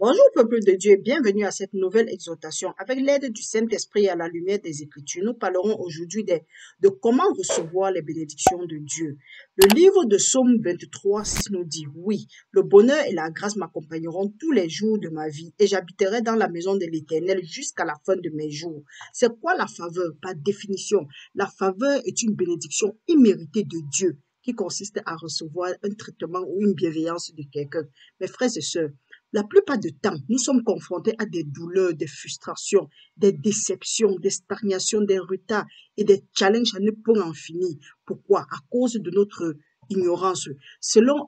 Bonjour peuple de Dieu et bienvenue à cette nouvelle exhortation. Avec l'aide du Saint-Esprit et à la lumière des Écritures, nous parlerons aujourd'hui de comment recevoir les bénédictions de Dieu. Le livre de Psaume 23, 6 nous dit, oui, le bonheur et la grâce m'accompagneront tous les jours de ma vie et j'habiterai dans la maison de l'Éternel jusqu'à la fin de mes jours. C'est quoi la faveur? Par définition, la faveur est une bénédiction imméritée de Dieu qui consiste à recevoir un traitement ou une bienveillance de quelqu'un. Mes frères et sœurs, la plupart du temps, nous sommes confrontés à des douleurs, des frustrations, des déceptions, des stagnations, des retards et des challenges à ne point en finir. Pourquoi? À cause de notre ignorance. Selon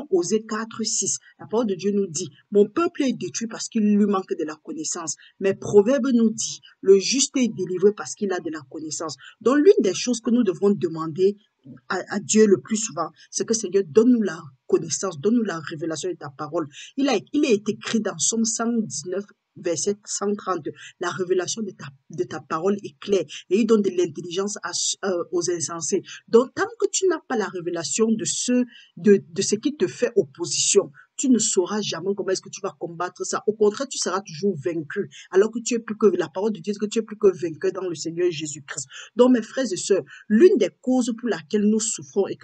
Osée 4, 6, la parole de Dieu nous dit, mon peuple est détruit parce qu'il lui manque de la connaissance. Mais Proverbe nous dit, le juste est délivré parce qu'il a de la connaissance. Donc l'une des choses que nous devons demander à Dieu le plus souvent, c'est que Seigneur, donne-nous la connaissance, donne-nous la révélation de ta parole. Il est écrit dans Somme 119, verset 130, la révélation de ta parole est claire et il donne de l'intelligence aux insensés. Donc, tant que tu n'as pas la révélation de ce qui te fait opposition, tu ne sauras jamais comment est-ce que tu vas combattre ça. Au contraire, tu seras toujours vaincu, alors que tu es plus que, la parole de Dieu dit que tu es plus que vainqueur dans le Seigneur Jésus-Christ. Donc, mes frères et sœurs, l'une des causes pour laquelle nous souffrons et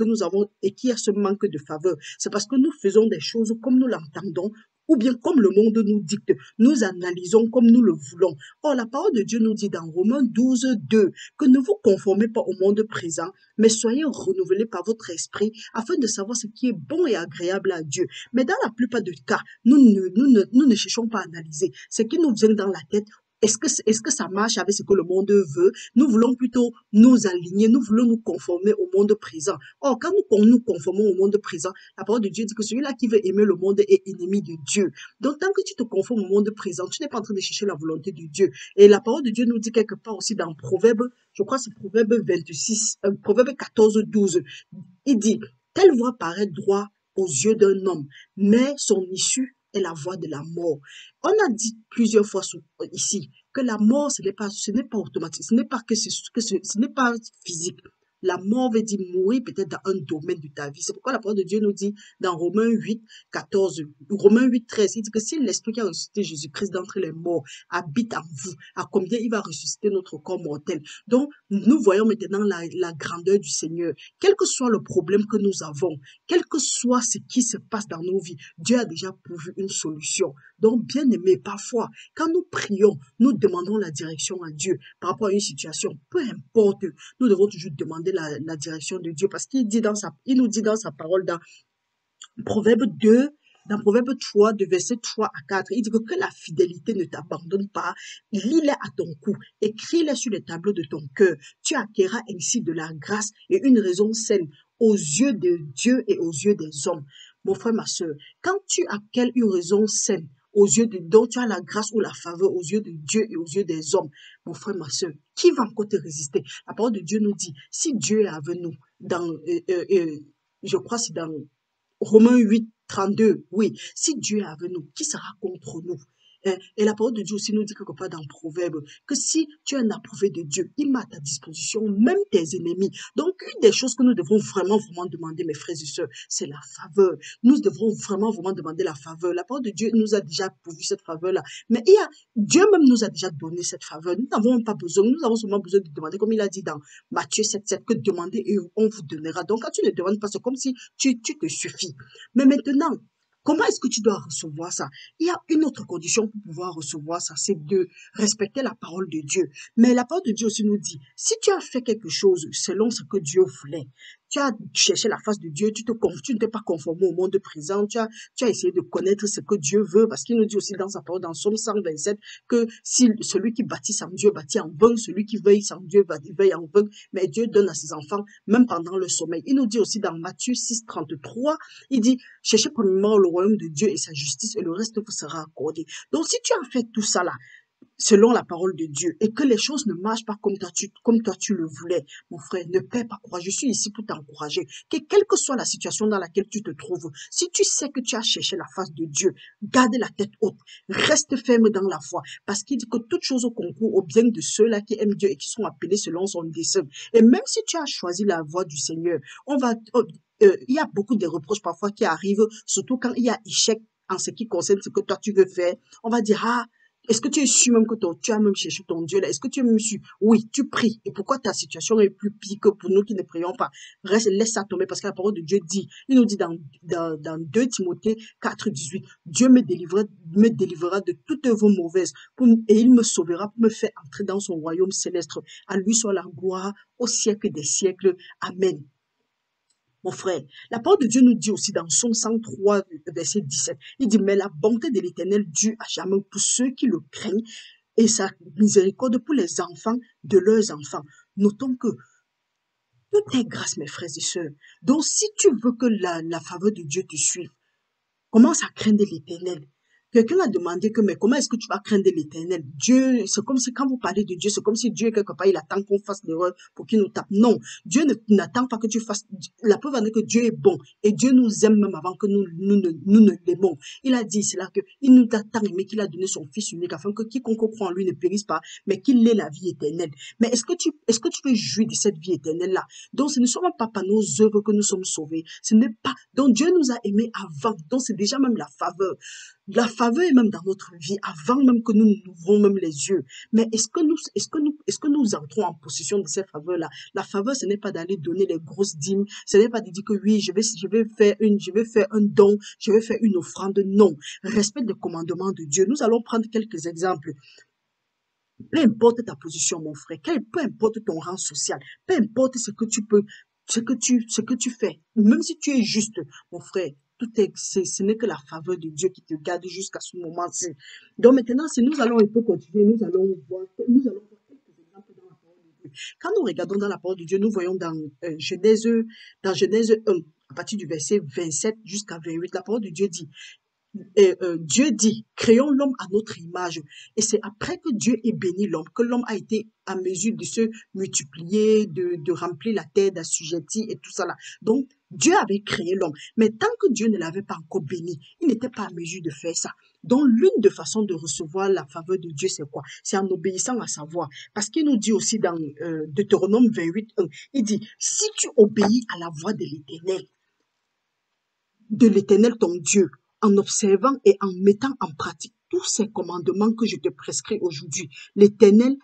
qui a ce manque de faveur, c'est parce que nous faisons des choses comme nous l'entendons, ou bien comme le monde nous dicte, nous analysons comme nous le voulons. Or, la parole de Dieu nous dit dans Romains 12, 2, que ne vous conformez pas au monde présent, mais soyez renouvelés par votre esprit, afin de savoir ce qui est bon et agréable à Dieu. Mais dans la plupart des cas, nous ne cherchons pas à analyser ce qui nous vient dans la tête. Est-ce que ça marche avec ce que le monde veut? Nous voulons plutôt nous aligner, nous voulons nous conformer au monde présent. Or, quand nous conformons au monde présent, la parole de Dieu dit que celui-là qui veut aimer le monde est ennemi de Dieu. Donc, tant que tu te conformes au monde présent, tu n'es pas en train de chercher la volonté de Dieu. Et la parole de Dieu nous dit quelque part aussi dans Proverbe, je crois que c'est Proverbe 26, Proverbe 14, 12. Il dit, telle voie paraît droit aux yeux d'un homme, mais son issue est la voie de la mort. On a dit plusieurs fois ici que la mort, ce n'est pas automatique, ce n'est pas ce n'est pas physique. La mort veut dire mourir peut-être dans un domaine de ta vie. C'est pourquoi la parole de Dieu nous dit dans Romains 8, 14, Romains 8, 13, il dit que si l'Esprit qui a ressuscité Jésus-Christ d'entre les morts habite en vous, à combien il va ressusciter notre corps mortel. Donc, nous voyons maintenant la grandeur du Seigneur. Quel que soit le problème que nous avons, quel que soit ce qui se passe dans nos vies, Dieu a déjà pourvu une solution. Donc, bien aimé, parfois, quand nous prions, nous demandons la direction à Dieu par rapport à une situation, peu importe, nous devons toujours demander la direction de Dieu parce qu'il nous dit dans sa parole dans Proverbe 2, dans Proverbe 3, de verset 3 à 4, il dit que la fidélité ne t'abandonne pas, lis-les à ton cou, écris-les sur les tableaux de ton cœur. Tu acquerras ainsi de la grâce et une raison saine aux yeux de Dieu et aux yeux des hommes. Mon frère, ma soeur, quand tu acquiers une raison saine aux yeux de donc tu as la grâce ou la faveur aux yeux de Dieu et aux yeux des hommes, mon frère, ma soeur, qui va encore te résister? La parole de Dieu nous dit, si Dieu est avec nous, je crois que c'est dans Romains 8, 32, oui. Si Dieu est avec nous, qui sera contre nous? Et la parole de Dieu aussi nous dit quelque part dans Proverbe que si tu es un approuvé de Dieu, il met à ta disposition même tes ennemis. Donc, une des choses que nous devons vraiment demander, mes frères et sœurs, c'est la faveur. Nous devons vraiment demander la faveur. La parole de Dieu nous a déjà pourvu cette faveur-là. Mais Dieu même nous a déjà donné cette faveur. Nous n'avons pas besoin, nous avons seulement besoin de demander, comme il a dit dans Matthieu 7, 7, que demandez et on vous donnera. Donc, quand tu ne demandes pas, c'est comme si tu te suffis. Mais maintenant, comment est-ce que tu dois recevoir ça? Il y a une autre condition pour pouvoir recevoir ça, c'est de respecter la parole de Dieu. Mais la parole de Dieu aussi nous dit, si tu as fait quelque chose selon ce que Dieu voulait, tu as cherché la face de Dieu, tu ne t'es pas conformé au monde présent, tu as essayé de connaître ce que Dieu veut, parce qu'il nous dit aussi dans sa parole, dans Psaume 127, que si celui qui bâtit sans Dieu bâtit en vain, celui qui veille sans Dieu veille en vain, mais Dieu donne à ses enfants, même pendant le sommeil. Il nous dit aussi dans Matthieu 6, 33, il dit, cherchez premièrement le royaume de Dieu et sa justice et le reste vous sera accordé. Donc, si tu as fait tout ça là, selon la parole de Dieu, et que les choses ne marchent pas comme toi tu le voulais, mon frère, ne perds pas courage. Je suis ici pour t'encourager. Que quelle que soit la situation dans laquelle tu te trouves, si tu sais que tu as cherché la face de Dieu, garde la tête haute, reste ferme dans la foi, parce qu'il dit que toute chose concourt au bien de ceux-là qui aiment Dieu et qui sont appelés selon son dessein. Et même si tu as choisi la voie du Seigneur, il y a beaucoup de reproches parfois qui arrivent, surtout quand il y a échec en ce qui concerne ce que toi tu veux faire, on va dire, ah, est-ce que tu es sûr même que tu as même cherché ton Dieu là? Est-ce que tu es même sûr? Oui, tu pries. Et pourquoi ta situation est plus pire que pour nous qui ne prions pas? Reste, laisse ça tomber parce que la parole de Dieu dit, il nous dit dans 2 Timothée 4:18, Dieu me délivrera de toute œuvre mauvaise et il me sauvera pour me faire entrer dans son royaume céleste. À lui soit la gloire au siècle des siècles. Amen. Mon frère, la parole de Dieu nous dit aussi dans Psaume 103, verset 17, il dit, mais la bonté de l'Éternel dure à jamais pour ceux qui le craignent et sa miséricorde pour les enfants de leurs enfants. Notons que tout est grâce, mes frères et sœurs. Donc, si tu veux que la faveur de Dieu te suive, commence à craindre l'Éternel. Quelqu'un a demandé que, mais comment est-ce que tu vas craindre l'Éternel? Dieu, c'est comme si quand vous parlez de Dieu, c'est comme si Dieu, quelque part, il attend qu'on fasse l'erreur pour qu'il nous tape. Non, Dieu n'attend pas que tu fasses. La preuve en est que Dieu est bon et Dieu nous aime même avant que nous ne l'aimons. Il a dit cela que il nous a tant aimé qu'il a donné son Fils unique afin que quiconque croit en lui ne périsse pas, mais qu'il ait la vie éternelle. Mais est-ce que tu veux jouir de cette vie éternelle-là? Donc, ce ne sont pas par nos œuvres que nous sommes sauvés. Ce n'est pas. Donc, Dieu nous a aimés avant. Donc, c'est déjà même la faveur. La faveur est même dans notre vie, avant même que nous n'ouvrons même les yeux. Mais est-ce que nous entrons en possession de cette faveur-là? La faveur, ce n'est pas d'aller donner les grosses dîmes, ce n'est pas de dire que oui, je vais faire un don, je vais faire une offrande. Non. Respecte les commandements de Dieu. Nous allons prendre quelques exemples. Peu importe ta position, mon frère, peu importe ton rang social, peu importe ce que tu peux, ce que tu fais, même si tu es juste, mon frère, ce n'est que la faveur de Dieu qui te garde jusqu'à ce moment-ci. Donc maintenant, si nous allons un peu continuer, nous allons voir quelques exemples dans la parole de Dieu. Quand nous regardons dans la parole de Dieu, nous voyons dans Genèse 1, à partir du verset 27 jusqu'à 28, la parole de Dieu dit, Dieu dit, créons l'homme à notre image. Et c'est après que Dieu ait béni l'homme, que l'homme a été à mesure de se multiplier, de remplir la terre, d'assujettir et tout ça là. Donc, Dieu avait créé l'homme. Mais tant que Dieu ne l'avait pas encore béni, il n'était pas à mesure de faire ça. Donc, l'une des façons de recevoir la faveur de Dieu, c'est quoi? C'est en obéissant à sa voix. Parce qu'il nous dit aussi dans Deutéronome 28:1, il dit, si tu obéis à la voix de l'Éternel ton Dieu, en observant et en mettant en pratique tous ces commandements que je te prescris aujourd'hui, l'Éternel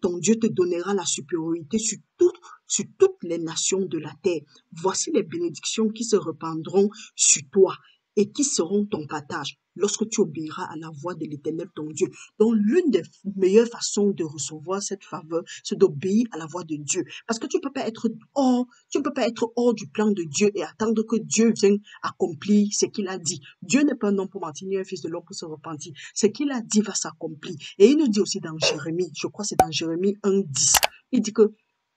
ton Dieu te donnera la supériorité sur toutes les nations de la terre. Voici les bénédictions qui se répandront sur toi et qui seront ton partage lorsque tu obéiras à la voix de l'Éternel ton Dieu. Donc, l'une des meilleures façons de recevoir cette faveur, c'est d'obéir à la voix de Dieu. Parce que tu ne peux pas être hors du plan de Dieu et attendre que Dieu vienne accomplir ce qu'il a dit. Dieu n'est pas un homme pour mentir, ni un fils de l'homme pour se repentir. Ce qu'il a dit va s'accomplir. Et il nous dit aussi dans Jérémie, je crois que c'est dans Jérémie 1:10, il dit que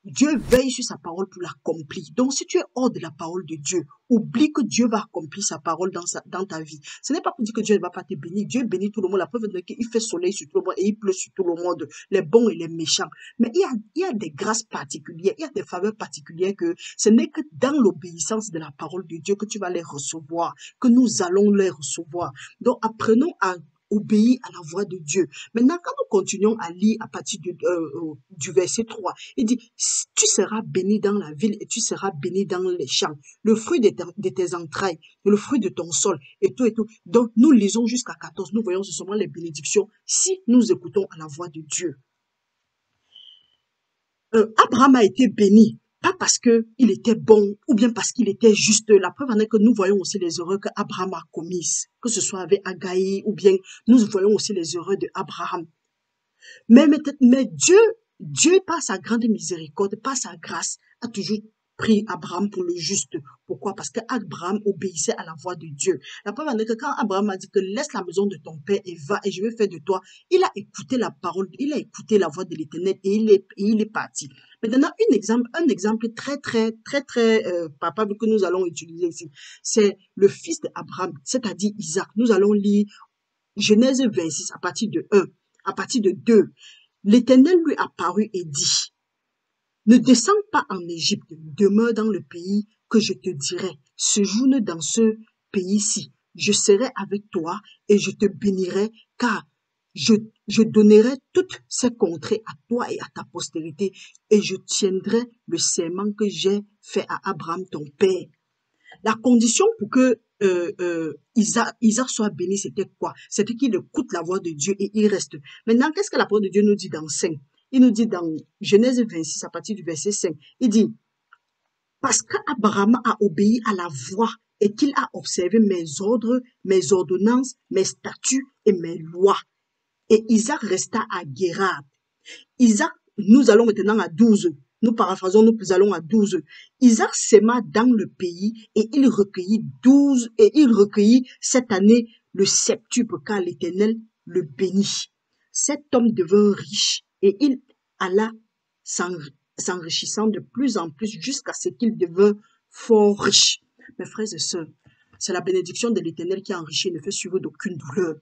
Dieu veille sur sa parole pour l'accomplir. Donc, si tu es hors de la parole de Dieu, oublie que Dieu va accomplir sa parole dans ta vie. Ce n'est pas pour dire que Dieu ne va pas te bénir. Dieu bénit tout le monde. La preuve est qu'il fait soleil sur tout le monde et il pleut sur tout le monde, les bons et les méchants. Mais il y a des grâces particulières, il y a des faveurs particulières que ce n'est que dans l'obéissance de la parole de Dieu que tu vas les recevoir, que nous allons les recevoir. Donc, apprenons à obéir à la voix de Dieu. Maintenant, quand nous continuons à lire à partir du verset 3, il dit, tu seras béni dans la ville et tu seras béni dans les champs. Le fruit de tes entrailles, le fruit de ton sol et tout et tout. Donc, nous lisons jusqu'à 14. Nous voyons seulement les bénédictions si nous écoutons à la voix de Dieu. Abraham a été béni, pas parce qu'il était bon ou bien parce qu'il était juste. La preuve en est que nous voyons aussi les erreurs qu'Abraham a commises, que ce soit avec Agaï ou bien nous voyons aussi les erreurs d'Abraham. Mais Dieu, par sa grande miséricorde, par sa grâce, a toujours pris Abraham pour le juste. Pourquoi? Parce qu'Abraham obéissait à la voix de Dieu. La preuve en est que quand Abraham a dit que laisse la maison de ton père et va et je vais faire de toi, il a écouté la parole, il a écouté la voix de l'Éternel et il est parti. Maintenant, un exemple très palpable que nous allons utiliser ici, c'est le fils d'Abraham, c'est-à-dire Isaac. Nous allons lire Genèse 26 à partir de 1, à partir de 2. L'Éternel lui apparut et dit, ne descends pas en Égypte, demeure dans le pays que je te dirai. Séjourne dans ce pays-ci. Je serai avec toi et je te bénirai, car je donnerai toutes ces contrées à toi et à ta postérité, et je tiendrai le serment que j'ai fait à Abraham ton père. La condition pour que Isaac soit béni, c'était quoi? C'était qu'il écoute la voix de Dieu et il reste. Maintenant, qu'est-ce que la parole de Dieu nous dit dans 5? Il nous dit dans Genèse 26, à partir du verset 5, il dit, parce qu'Abraham a obéi à la voix et qu'il a observé mes ordres, mes ordonnances, mes statuts et mes lois. Et Isaac resta à Guérard. Isaac, nous allons maintenant à 12. Nous paraphrasons, nous allons à 12. Isaac s'aima dans le pays et il recueillit cette année le septuple car l'Éternel le bénit. Cet homme devint riche et il alla s'enrichissant de plus en plus jusqu'à ce qu'il devint fort riche. Mes frères et sœurs, c'est la bénédiction de l'Éternel qui enrichit et ne fait suivre d'aucune douleur.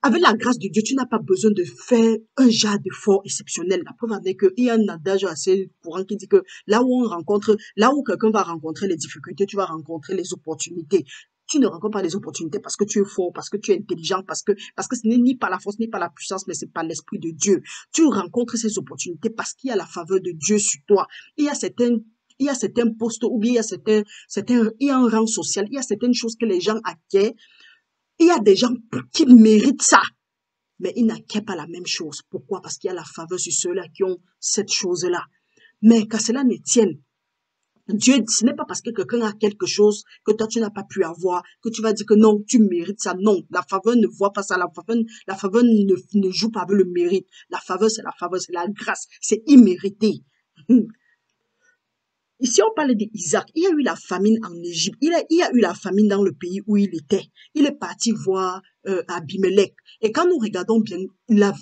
Avec la grâce de Dieu, tu n'as pas besoin de faire un genre d'effort exceptionnel. La preuve en est qu'il y a un adage assez courant qui dit que là où quelqu'un va rencontrer les difficultés, tu vas rencontrer les opportunités. Tu ne rencontres pas les opportunités parce que tu es fort, parce que tu es intelligent, parce que ce n'est ni par la force, ni par la puissance, mais c'est par l'Esprit de Dieu. Tu rencontres ces opportunités parce qu'il y a la faveur de Dieu sur toi. Il y a certains postes, ou bien il y a un rang social, il y a certaines choses que les gens acquièrent. Il y a des gens qui méritent ça, mais ils n'acquièrent pas la même chose. Pourquoi? Parce qu'il y a la faveur sur ceux-là qui ont cette chose-là. Mais qu'à cela ne tienne, Dieu, ce n'est pas parce que quelqu'un a quelque chose que toi tu n'as pas pu avoir, que tu vas dire que non, tu mérites ça. Non, la faveur ne voit pas ça. La faveur ne joue pas avec le mérite. La faveur, c'est la grâce, c'est immérité. Ici, on parle d'Isaac. Il y a eu la famine en Égypte. Il y a eu la famine dans le pays où il était. Il est parti voir Abimelech. Et quand nous regardons bien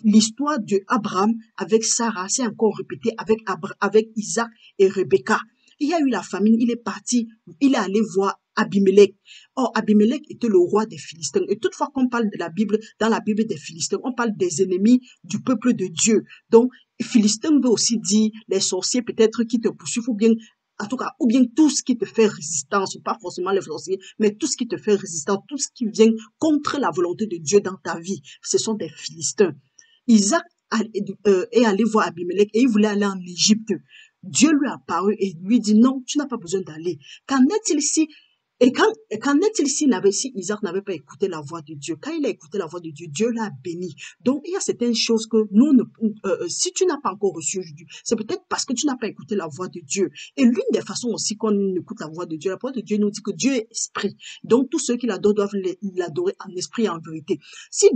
l'histoire d'Abraham avec Sarah, c'est encore répété avec Isaac et Rebecca. Il y a eu la famine. Il est parti. Il est allé voir Abimelech. Or, Abimelech était le roi des Philistins. Et toutefois qu'on parle de la Bible, dans la Bible des Philistins, on parle des ennemis du peuple de Dieu. Donc, Philistin veut aussi dire les sorciers peut-être qui te poursuivent ou bien en tout cas, ou bien tout ce qui te fait résistance, pas forcément les sorciers, mais tout ce qui te fait résistance, tout ce qui vient contre la volonté de Dieu dans ta vie, ce sont des Philistins. Isaac est allé voir Abimelech et il voulait aller en Égypte. Dieu lui a apparu et lui dit non, tu n'as pas besoin d'aller. Qu'en est-il si qu'en est-il si Isaac n'avait pas écouté la voix de Dieu? Quand il a écouté la voix de Dieu, Dieu l'a béni. Donc, il y a certaines choses que si tu n'as pas encore reçu aujourd'hui, c'est peut-être parce que tu n'as pas écouté la voix de Dieu. Et l'une des façons aussi qu'on écoute la voix de Dieu, la voix de Dieu nous dit que Dieu est esprit. Donc, tous ceux qui l'adorent doivent l'adorer en esprit et en vérité. Si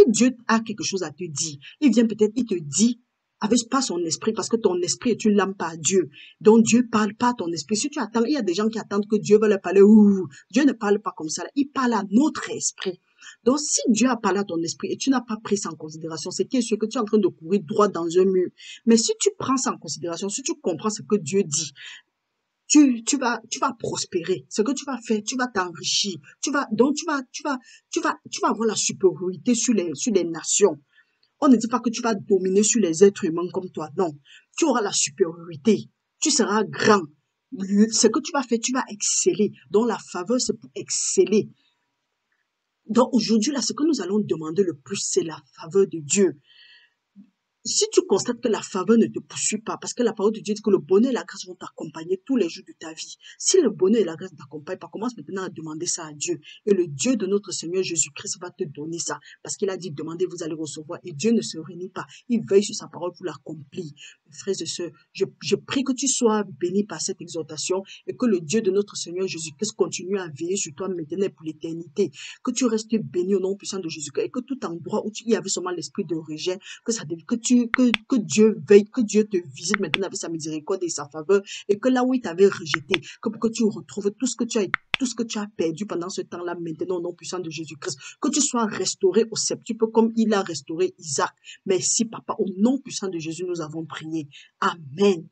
Dieu a quelque chose à te dire, il te dit, avec pas son esprit, parce que ton esprit est une lampe à Dieu. Donc Dieu parle pas à ton esprit. Si tu attends, il y a des gens qui attendent que Dieu va leur parler. Dieu ne parle pas comme ça. Il parle à notre esprit. Donc si Dieu a parlé à ton esprit et tu n'as pas pris ça en considération, c'est sûr que tu es en train de courir droit dans un mur. Mais si tu prends ça en considération, si tu comprends ce que Dieu dit, tu vas prospérer. Ce que tu vas faire, tu vas t'enrichir. Tu vas avoir la supériorité sur les nations. On ne dit pas que tu vas dominer sur les êtres humains comme toi. Non. Tu auras la supériorité. Tu seras grand. Ce que tu vas faire, tu vas exceller. Donc, la faveur, c'est pour exceller. Donc, aujourd'hui, là, ce que nous allons demander le plus, c'est la faveur de Dieu. Si tu constates que la faveur ne te poursuit pas, parce que la parole de Dieu dit que le bonheur et la grâce vont t'accompagner tous les jours de ta vie. Si le bonheur et la grâce ne t'accompagnent pas, commence maintenant à demander ça à Dieu. Et le Dieu de notre Seigneur Jésus-Christ va te donner ça. Parce qu'il a dit, demandez, vous allez recevoir. Et Dieu ne se réunit pas. Il veille sur sa parole pour l'accomplir. Mes frères et sœurs, je prie que tu sois béni par cette exhortation et que le Dieu de notre Seigneur Jésus-Christ continue à veiller sur toi maintenant et pour l'éternité. Que tu restes béni au nom puissant de Jésus-Christ et que tout endroit où il y avait seulement l'esprit de rejet, que Dieu veille, que Dieu te visite maintenant avec sa miséricorde et sa faveur, et que là où il t'avait rejeté, que tu retrouves tout ce que tu as perdu pendant ce temps-là, maintenant au nom puissant de Jésus-Christ, que tu sois restauré au septuple comme il a restauré Isaac. Merci, Papa, au nom puissant de Jésus, nous avons prié. Amen.